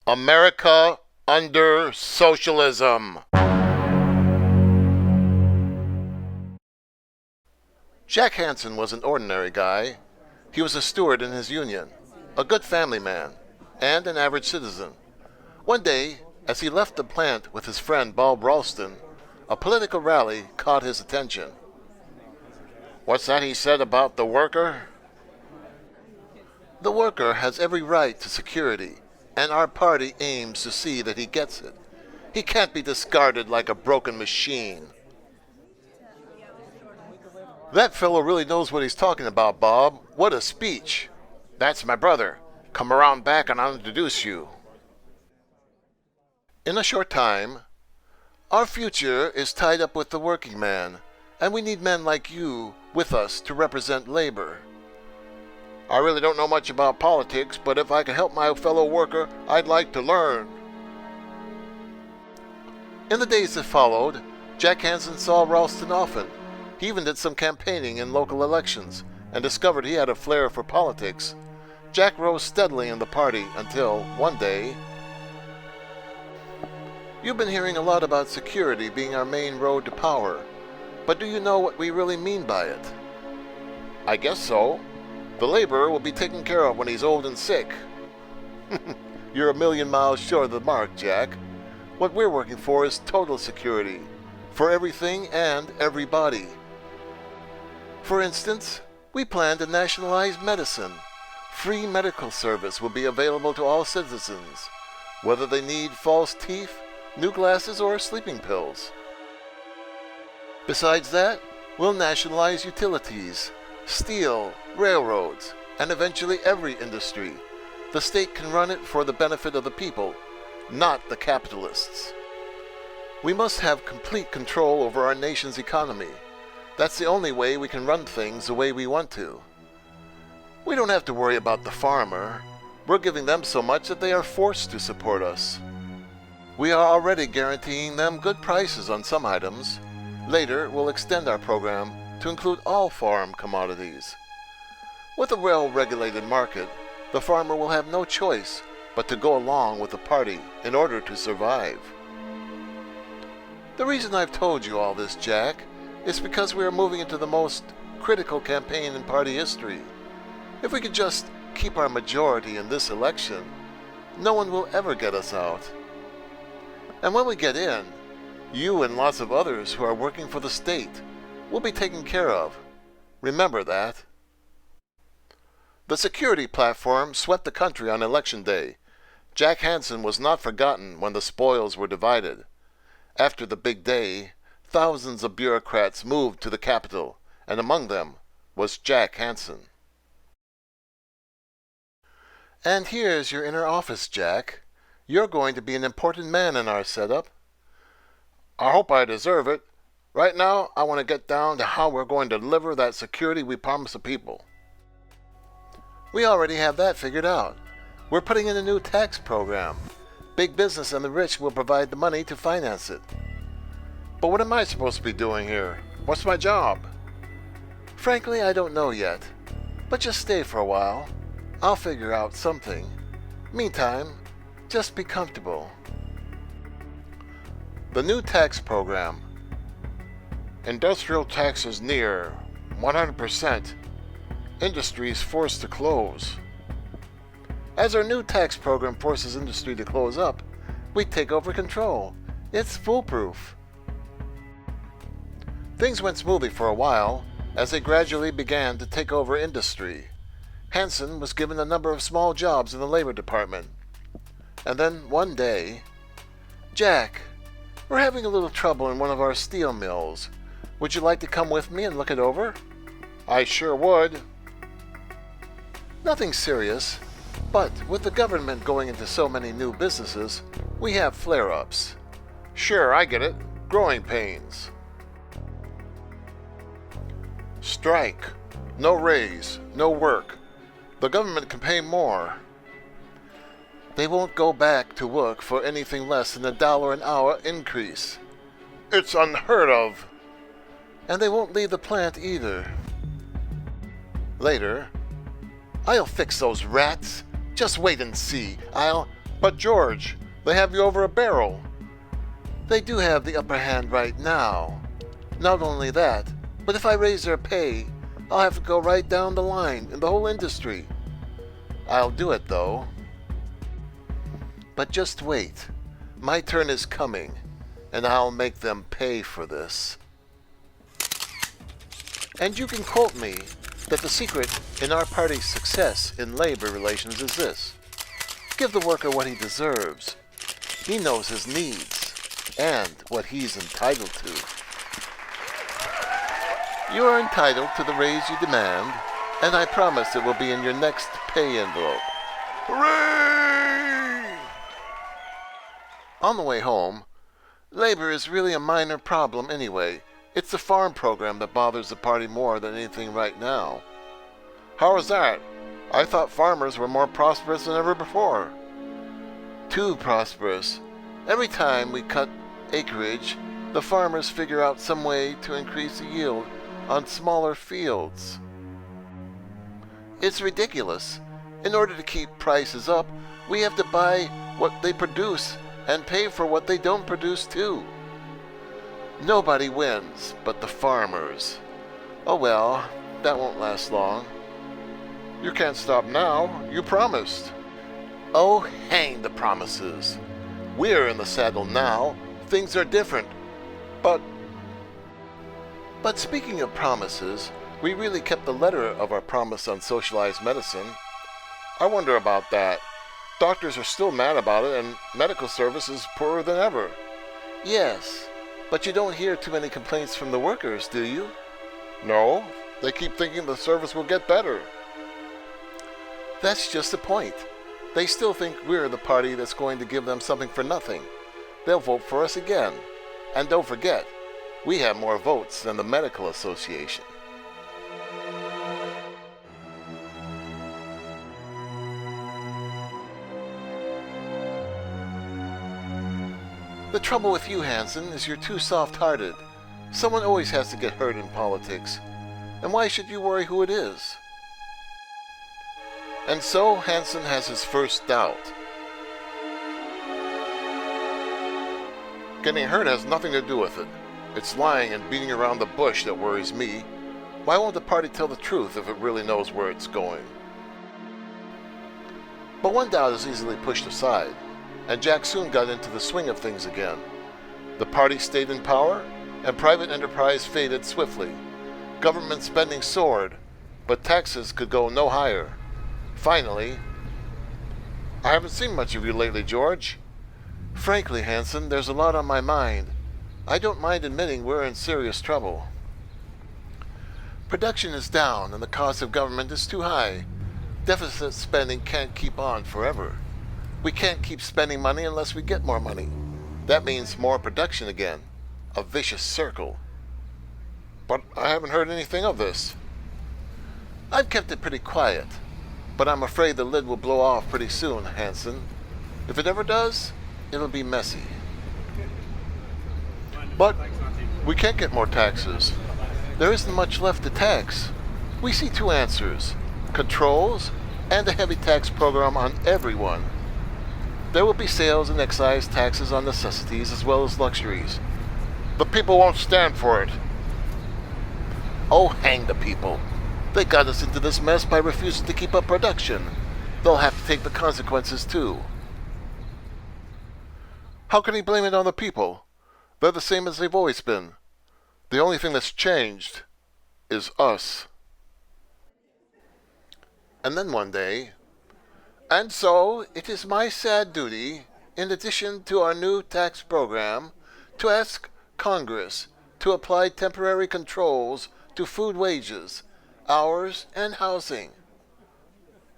America under Socialism. Jack Hansen was an ordinary guy. He was a steward in his union, a good family man, and an average citizen. One day, as he left the plant with his friend Bob Ralston, a political rally caught his attention. "What's that he said about the worker?" "The worker has every right to security, and our party aims to see that he gets it. He can't be discarded like a broken machine." "That fellow really knows what he's talking about, Bob. What a speech." "That's my brother. Come around back and I'll introduce you." In a short time, our future is tied up with the working man, and we need men like you with us to represent labor. "I really don't know much about politics, but if I can help my fellow worker, I'd like to learn." In the days that followed, Jack Hansen saw Ralston often. He even did some campaigning in local elections and discovered he had a flair for politics. Jack rose steadily in the party until, one day, "You've been hearing a lot about security being our main road to power, but do you know what we really mean by it?" "I guess so. The laborer will be taken care of when he's old and sick." "You're a million miles short of the mark, Jack. What we're working for is total security, for everything and everybody. For instance, we plan to nationalize medicine. Free medical service will be available to all citizens, whether they need false teeth, new glasses, or sleeping pills. Besides that, we'll nationalize utilities, steel, railroads, and eventually every industry. The state can run it for the benefit of the people, not the capitalists. We must have complete control over our nation's economy. That's the only way we can run things the way we want to. We don't have to worry about the farmer. We're giving them so much that they are forced to support us. We are already guaranteeing them good prices on some items. Later, we'll extend our program to include all farm commodities. With a well-regulated market, the farmer will have no choice but to go along with the party in order to survive." The reason I've told you all this, Jack, is because we are moving into the most critical campaign in party history. If we could just keep our majority in this election, no one will ever get us out. And when we get in, you and lots of others who are working for the state will be taken care of. Remember that. The security platform swept the country on election day. Jack Hansen was not forgotten when the spoils were divided. After the big day, thousands of bureaucrats moved to the capital, and among them was Jack Hansen. "And here's your inner office, Jack. You're going to be an important man in our setup." "I hope I deserve it. Right now, I want to get down to how we're going to deliver that security we promise the people." "We already have that figured out. We're putting in a new tax program. Big business and the rich will provide the money to finance it." "But what am I supposed to be doing here? What's my job?" "Frankly, I don't know yet. But just stay for a while. I'll figure out something. Meantime, just be comfortable." The new tax program. Industrial taxes near 100%. Industries forced to close. As our new tax program forces industry to close up, we take over control. It's foolproof. Things went smoothly for a while as they gradually began to take over industry. Hansen was given a number of small jobs in the labor department. And then one day, "Jack, we're having a little trouble in one of our steel mills. Would you like to come with me and look it over?" "I sure would." "Nothing serious, but with the government going into so many new businesses, we have flare-ups." "Sure, I get it. Growing pains." "Strike. No raise. No work. The government can pay more." "They won't go back to work for anything less than $1 an hour increase." "It's unheard of." "And they won't leave the plant either." Later, "I'll fix those rats. Just wait and see. But George, they have you over a barrel. They do have the upper hand right now. Not only that, but if I raise their pay, I'll have to go right down the line in the whole industry. I'll do it though. But just wait. My turn is coming, and I'll make them pay for this. And you can quote me that the secret in our party's success in labor relations is this: give the worker what he deserves. He knows his needs and what he's entitled to. You are entitled to the raise you demand, and I promise it will be in your next pay envelope. Hooray! On the way home, labor is really a minor problem anyway. It's the farm program that bothers the party more than anything right now. How is that? I thought farmers were more prosperous than ever before. Too prosperous. Every time we cut acreage, the farmers figure out some way to increase the yield on smaller fields. It's ridiculous. In order to keep prices up, we have to buy what they produce and pay for what they don't produce too. Nobody wins but the farmers. Oh well, that won't last long. You can't stop now. You promised. Oh, hang the promises. We're in the saddle now. Things are different. But speaking of promises, we really kept the letter of our promise on socialized medicine. I wonder about that. Doctors are still mad about it, and medical service is poorer than ever. Yes, but you don't hear too many complaints from the workers, do you? No, they keep thinking the service will get better. That's just the point. They still think we're the party that's going to give them something for nothing. They'll vote for us again. And don't forget, we have more votes than the Medical Association. The trouble with you, Hanson, is you're too soft-hearted. Someone always has to get hurt in politics. And why should you worry who it is? And so Hanson has his first doubt. Getting hurt has nothing to do with it. It's lying and beating around the bush that worries me. Why won't the party tell the truth if it really knows where it's going? But one doubt is easily pushed aside, and Jack soon got into the swing of things again. The party stayed in power, and private enterprise faded swiftly. Government spending soared, but taxes could go no higher. Finally, I haven't seen much of you lately, George. Frankly, Hanson, there's a lot on my mind. I don't mind admitting we're in serious trouble. Production is down, and the cost of government is too high. Deficit spending can't keep on forever. We can't keep spending money unless we get more money. That means more production again. A vicious circle. But I haven't heard anything of this. I've kept it pretty quiet, but I'm afraid the lid will blow off pretty soon, Hanson. If it ever does, it'll be messy. But we can't get more taxes. There isn't much left to tax. We see two answers: controls and a heavy tax program on everyone. There will be sales and excise taxes on necessities as well as luxuries. The people won't stand for it. Oh, hang the people. They got us into this mess by refusing to keep up production. They'll have to take the consequences too. How can he blame it on the people? They're the same as they've always been. The only thing that's changed is us. And then one day, and so it is my sad duty, in addition to our new tax program, to ask Congress to apply temporary controls to food wages, hours, and housing.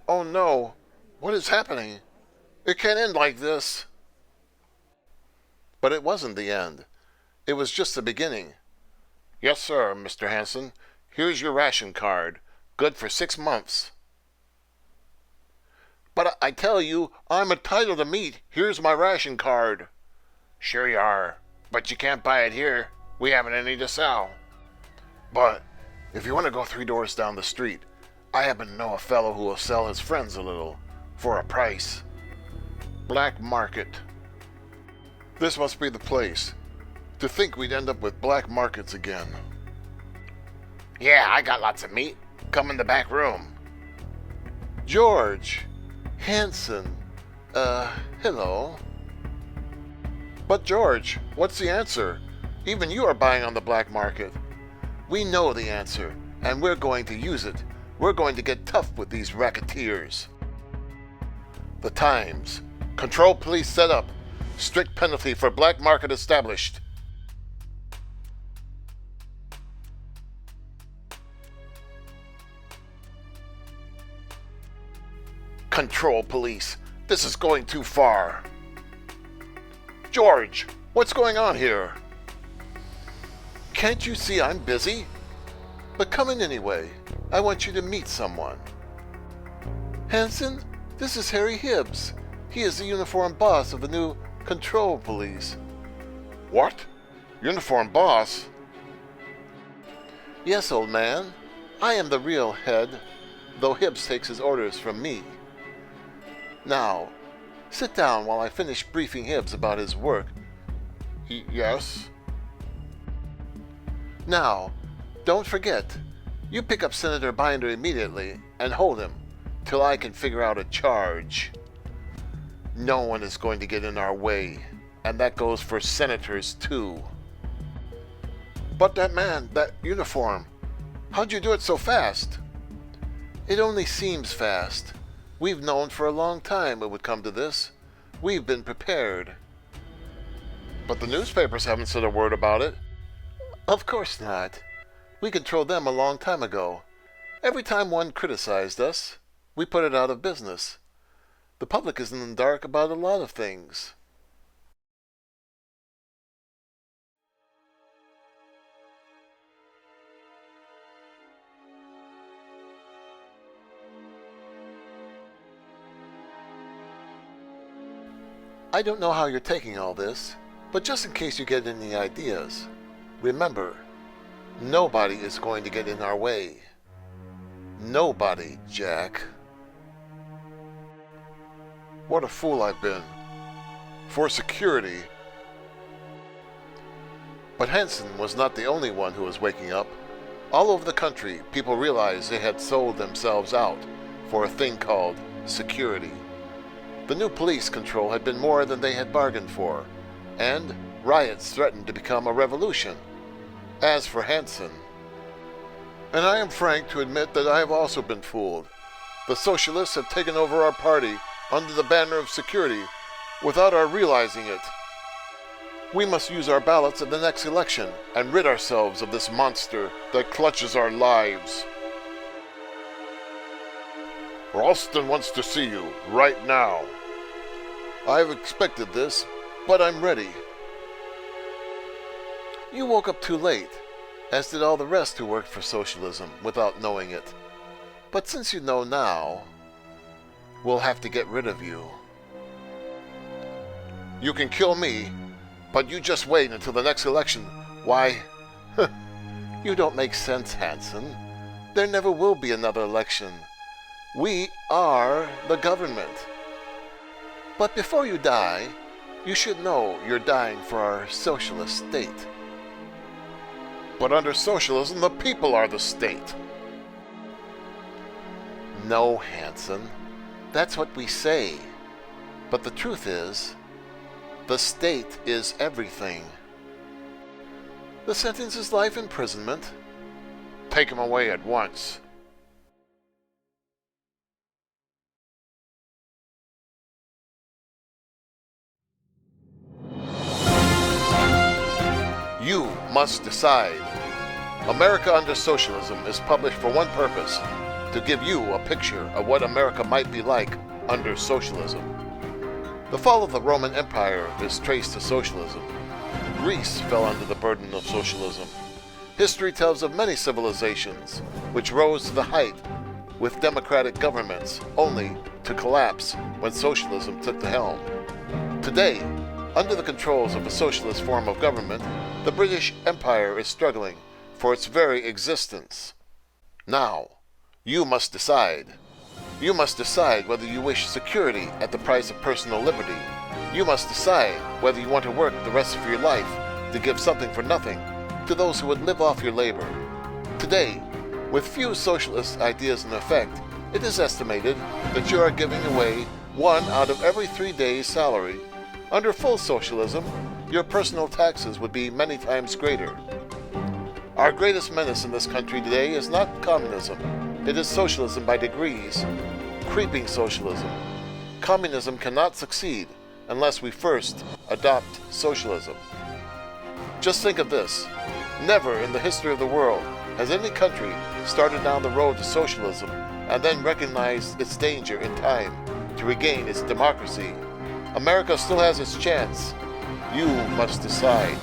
Oh no, what is happening? It can't end like this. But it wasn't the end. It was just the beginning. Yes, sir, Mr. Hanson. Here's your ration card. Good for 6 months. But I tell you, I'm entitled to meat. Here's my ration card. Sure you are, but you can't buy it here. We haven't any to sell. But if you want to go 3 doors down the street, I happen to know a fellow who will sell his friends a little, for a price. Black market. This must be the place. To think we'd end up with black markets again. Yeah, I got lots of meat. Come in the back room. George! Hanson. Hello. But George, what's the answer? Even you are buying on the black market. We know the answer, and we're going to use it. We're going to get tough with these racketeers. The Times. Control police set up. Strict penalty for black market established. Control police. This is going too far. George, what's going on here? Can't you see I'm busy? But come in anyway. I want you to meet someone. Hanson, this is Harry Hibbs. He is the uniform boss of the new Control Police. What? Uniform boss? Yes, old man. I am the real head, though Hibbs takes his orders from me. Now, sit down while I finish briefing Hibbs about his work. Yes? Now, don't forget, you pick up Senator Binder immediately and hold him till I can figure out a charge. No one is going to get in our way, and that goes for senators too. But that man, that uniform, how'd you do it so fast? It only seems fast. We've known for a long time it would come to this. We've been prepared. But the newspapers haven't said a word about it. Of course not. We controlled them a long time ago. Every time one criticized us, we put it out of business. The public is in the dark about a lot of things. I don't know how you're taking all this, but just in case you get any ideas, remember, nobody is going to get in our way. Nobody, Jack. What a fool I've been. For security. But Hanson was not the only one who was waking up. All over the country, people realized they had sold themselves out for a thing called security. The new police control had been more than they had bargained for, and riots threatened to become a revolution. As for Hanson, and I am frank to admit that I have also been fooled. The socialists have taken over our party under the banner of security without our realizing it. We must use our ballots at the next election and rid ourselves of this monster that clutches our lives. Ralston wants to see you right now. I've expected this, but I'm ready. You woke up too late, as did all the rest who worked for socialism without knowing it. But since you know now, we'll have to get rid of you. You can kill me, but you just wait until the next election. Why, you don't make sense, Hanson. There never will be another election. We are the government. But before you die, you should know you're dying for our socialist state. But under socialism, the people are the state. No, Hanson. That's what we say. But the truth is, the state is everything. The sentence is life imprisonment. Take him away at once. You must decide. America Under Socialism is published for one purpose, to give you a picture of what America might be like under socialism. The fall of the Roman Empire is traced to socialism. Greece fell under the burden of socialism. History tells of many civilizations which rose to the height with democratic governments, only to collapse when socialism took the helm. Today, under the controls of a socialist form of government, the British Empire is struggling for its very existence. Now, you must decide. You must decide whether you wish security at the price of personal liberty. You must decide whether you want to work the rest of your life to give something for nothing to those who would live off your labor. Today, with few socialist ideas in effect, it is estimated that you are giving away 1 out of every 3 days' salary. Under full socialism, your personal taxes would be many times greater. Our greatest menace in this country today is not communism. It is socialism by degrees, creeping socialism. Communism cannot succeed unless we first adopt socialism. Just think of this. Never in the history of the world has any country started down the road to socialism and then recognized its danger in time to regain its democracy. America still has its chance. You must decide.